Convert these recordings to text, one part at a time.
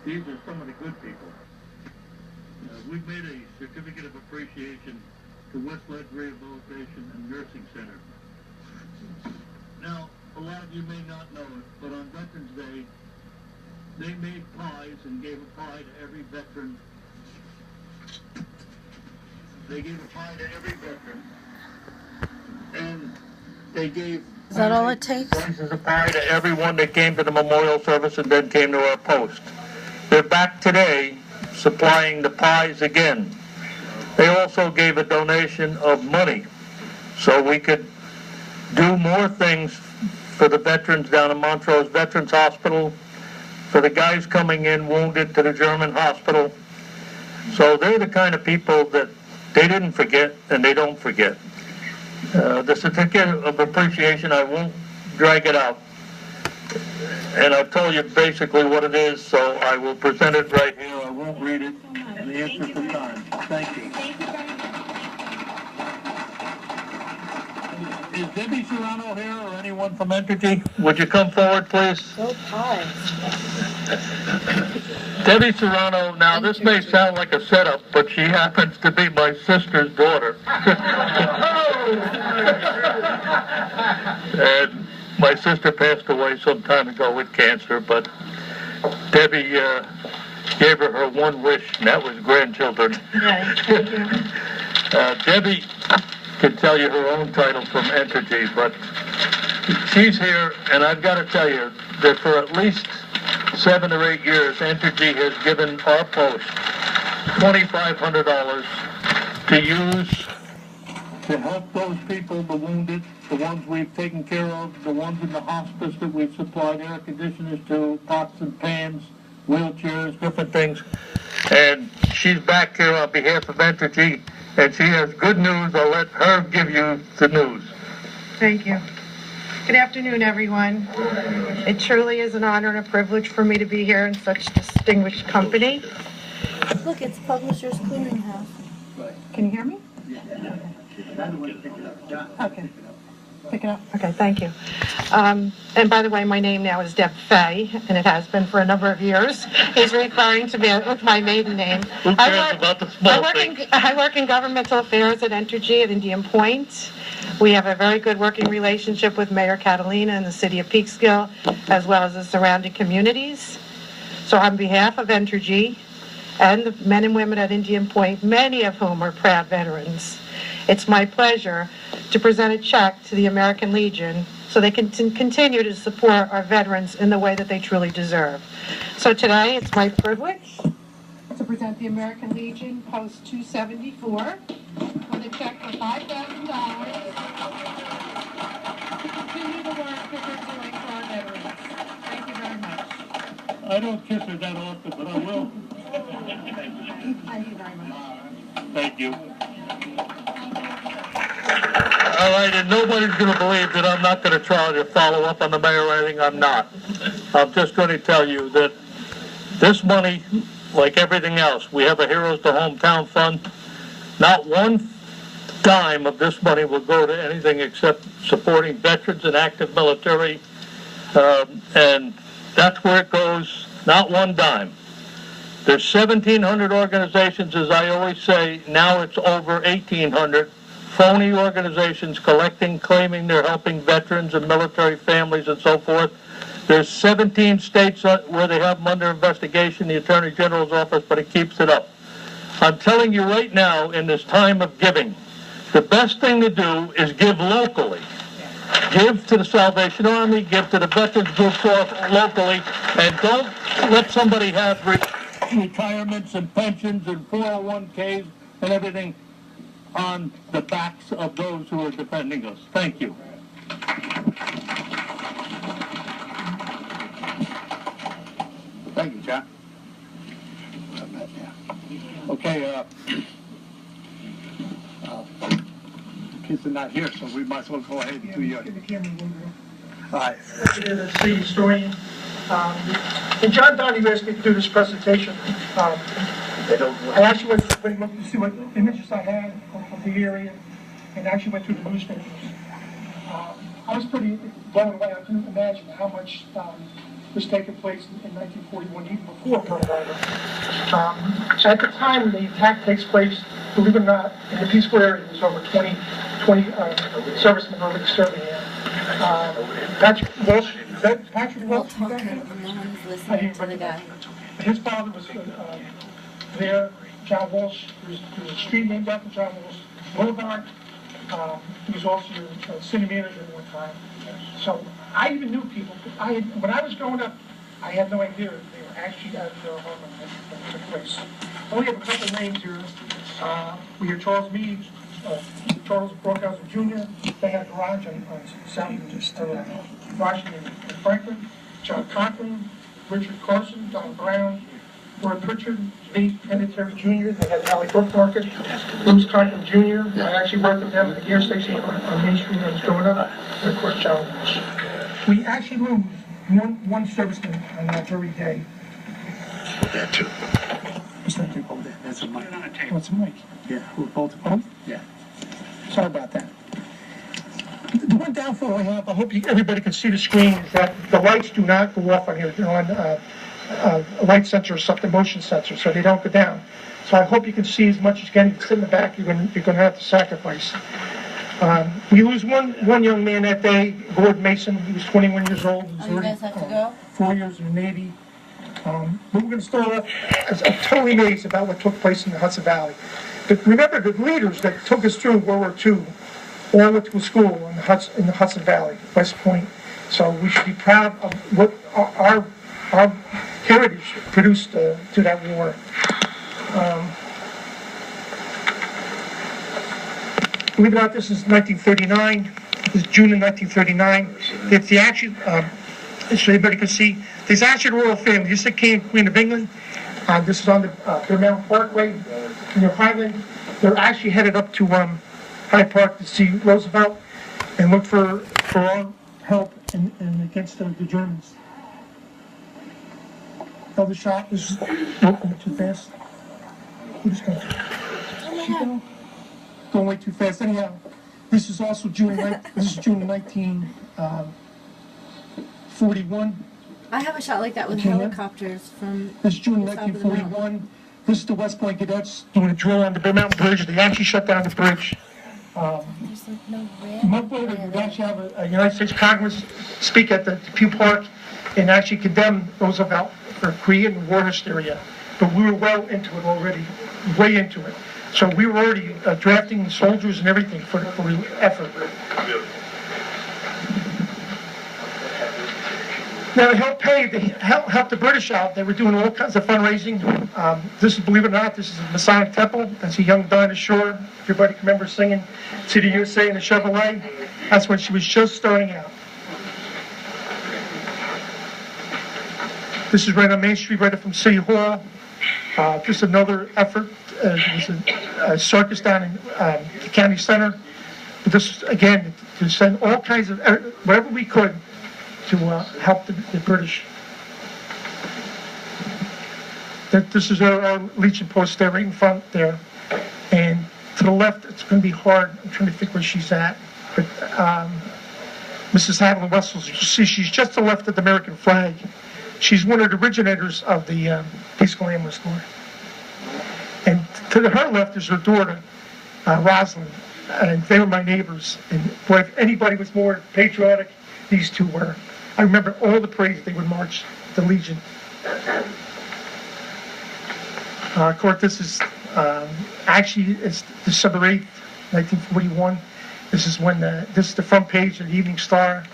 These are some of the good people. We've made a certificate of appreciation to West Ledge Rehabilitation and Nursing Center. Now, a lot of you may not know it, but on Veterans Day, they made pies and gave a pie to every veteran. They gave a pie to every veteran. And they gave... Is that all it takes? ...slices of pie to everyone that came to the memorial service and then came to our post. They're back today supplying the pies again. They also gave a donation of money so we could do more things for the veterans down in Montrose Veterans Hospital, for the guys coming in wounded to the German hospital. So they're the kind of people that they didn't forget and they don't forget. The certificate of appreciation, I won't drag it out. And I've told you basically what it is, so I will present it right here. I won't read it in the interest of time. Thank you. Is Debbie Serrano here or anyone from Entergy? Would you come forward, please? So pie. Debbie Serrano, now this may sound like a setup, but she happens to be my sister's daughter. And my sister passed away some time ago with cancer, but Debbie gave her one wish, and that was grandchildren. Yeah, thank you. Debbie can tell you her own title from Entergy, but she's here, and I've got to tell you that for at least 7 or 8 years, Entergy has given our post $2,500 to use to help those people, the wounded, the ones we've taken care of, the ones in the hospice that we've supplied air conditioners to, pots and pans, wheelchairs, different things. And she's back here on behalf of Entergy, and she has good news. I'll let her give you the news. Thank you. Good afternoon, everyone. It truly is an honor and a privilege for me to be here in such distinguished company. Look, it's Publishers Clearinghouse. Can you hear me? Okay. Pick it up. Okay, thank you. And by the way, my name now is Deb Fay, and it has been for a number of years. He's referring to me with my maiden name. Who cares about the small things? I work in governmental affairs at Entergy at Indian Point. We have a very good working relationship with Mayor Catalina and the city of Peekskill, as well as the surrounding communities. So on behalf of Entergy and the men and women at Indian Point, many of whom are proud veterans, it's my pleasure to present a check to the American Legion so they can continue to support our veterans in the way that they truly deserve. So today, it's my privilege to present the American Legion Post 274 with a check for $5,000 to continue the work that they're doing for our veterans. Thank you very much. I don't kiss her that often, but I will. Thank you very much. Thank you. All right, and nobody's going to believe that I'm not going to try to follow up on the mayor or anything. I'm not. I'm just going to tell you that this money, like everything else, we have a Heroes to Hometown Fund. Not one dime of this money will go to anything except supporting veterans and active military, and that's where it goes, not one dime. There's 1,700 organizations, as I always say. Now it's over 1,800 phony organizations collecting, claiming they're helping veterans and military families and so forth. There's 17 states where they have them under investigation, the Attorney General's office, but it keeps it up. I'm telling you right now, in this time of giving, the best thing to do is give locally. Give to the Salvation Army, give to the veterans groups locally, and don't let somebody have retirements and pensions and 401ks and everything on the backs of those who are defending us. Thank you. Thank you, John. Okay, kids are not here, so we might as well go ahead and do your... All right. The city historian. And John Donnie asked me to do this presentation. I actually went to see what images I had of the area, and actually went through the newspapers. I was pretty blown away. I couldn't imagine how much was taking place in 1941, even before Pearl Harbor. At the time when the attack takes place, believe it or not, in the peaceful area, there's over 20 servicemen already serving there. Patrick Walsh, is that Patrick We'll Walsh? talk and no one's listening to the guy. His father was there, John Walsh. There was a street named after John Walsh Boulevard. He was also a city manager at one time. So I even knew people. When I was growing up, I had no idea they were actually at Pearl Harbor when it took place. I only have a couple of names here. We have Charles Meade, Charles Brockhauser Jr. They had a garage on South Washington and Franklin. John Conklin, Richard Carson, Don Brown, Roy Pritchard, Lee Penitentiary Jr. They had Alley Brook Market. Bruce Conklin Jr. I actually worked with them at the gear station on Main Street when I was growing up. And of course, John Walsh. We actually lose one serviceman on that very day. That too. What's that do over there? That's a mic. What's the mic? Yeah, we're both. Yeah. Sorry about that. The one downfall I have, I hope everybody can see the screen, is that the lights do not go off on here. They're on a light sensor or something, motion sensor, so they don't go down. So I hope you can see as much as you can. You can sit in the back, you're going to have to sacrifice. We lose one young man that day, Gord Mason. He was 21 years old. He was Oh, you guys have to go? 4 years in the Navy. But we're going to start off. I'm totally amazed about what took place in the Hudson Valley. But remember, the leaders that took us through World War II all went to a school in the Hudson Valley, West Point. So we should be proud of what our heritage produced to that war. Believe it or not, this is 1939. This is June of 1939. It's the actual, so everybody can see, there's actually the royal family. This is the King and Queen of England. This is on the Fairmount Parkway near Highland. They're actually headed up to Hyde Park to see Roosevelt and look for our help in against the Germans. Another shot was too fast. We're just going going way too fast. Anyhow, this is also June 1941. I have a shot like that with Okay, yeah. helicopters from This is June the top of the mountain. 1941. This is the West Point Cadets doing a drill on the Bear Mountain Bridge. They actually shut down the bridge. There's like no A month later, we actually have a United States Congress speak at the Pew Park and actually condemn Roosevelt for creating war hysteria. But we were well into it already, way into it. So we were already drafting soldiers and everything for the effort. Now, to help the British out, they were doing all kinds of fundraising. This is, believe it or not, this is a Masonic temple. That's a young Dinah Shore. Everybody can remember singing City USA in the Chevrolet. That's when she was just starting out. This is right on Main Street, right up from City Hall. Just another effort. There was a circus down in the county center. But this, again, to send all kinds of, whatever we could to help the British. This is our Legion post there, right in front there. And to the left, it's going to be hard. I'm trying to think where she's at. But Mrs. Haviland Wessels, you see, she's just to the left of the American flag. She's one of the originators of the Peaceful Ambulance Corps. And to her left is her daughter, Rosalind. And they were my neighbors. And boy, if anybody was more patriotic, these two were. I remember all the parades they would march, the Legion. Of course, this is actually it's December 8th, 1941. This is when this is the front page of the Evening Star.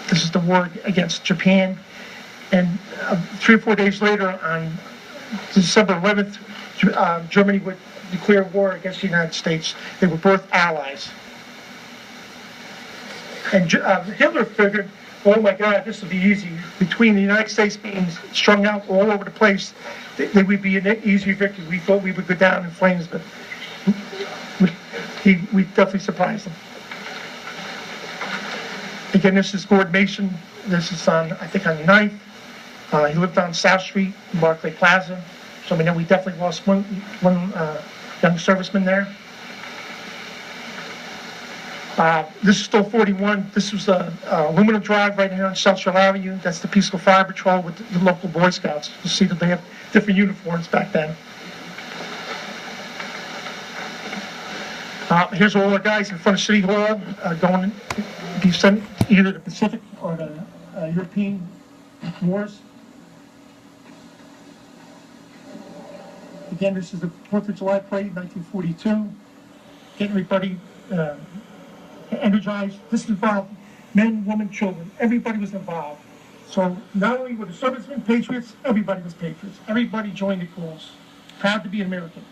This is the war against Japan. And 3 or 4 days later, on December 11th, Germany would declare war against the United States. They were both allies. And Hitler figured, oh my God, this will be easy. Between the United States being strung out all over the place, they would be an easy victory. We thought we would go down in flames, but we definitely surprised them. Again, this is Gord Mason. This is on, I think, on 9th. He lived on South Street, Barclay Plaza. So we know we definitely lost one young serviceman there. This is still 41. This was Aluminum Drive right here on South Shore Avenue. That's the Peaceful Fire Patrol with the local Boy Scouts. You'll see that they have different uniforms back then. Here's all our guys in front of City Hall going to be sent either the Pacific or the European wars. Again, this is the 4th of July parade, 1942. Getting everybody energized. This involved men, women, children. Everybody was involved. So not only were the servicemen patriots, everybody was patriots. Everybody joined the cause. Proud to be American.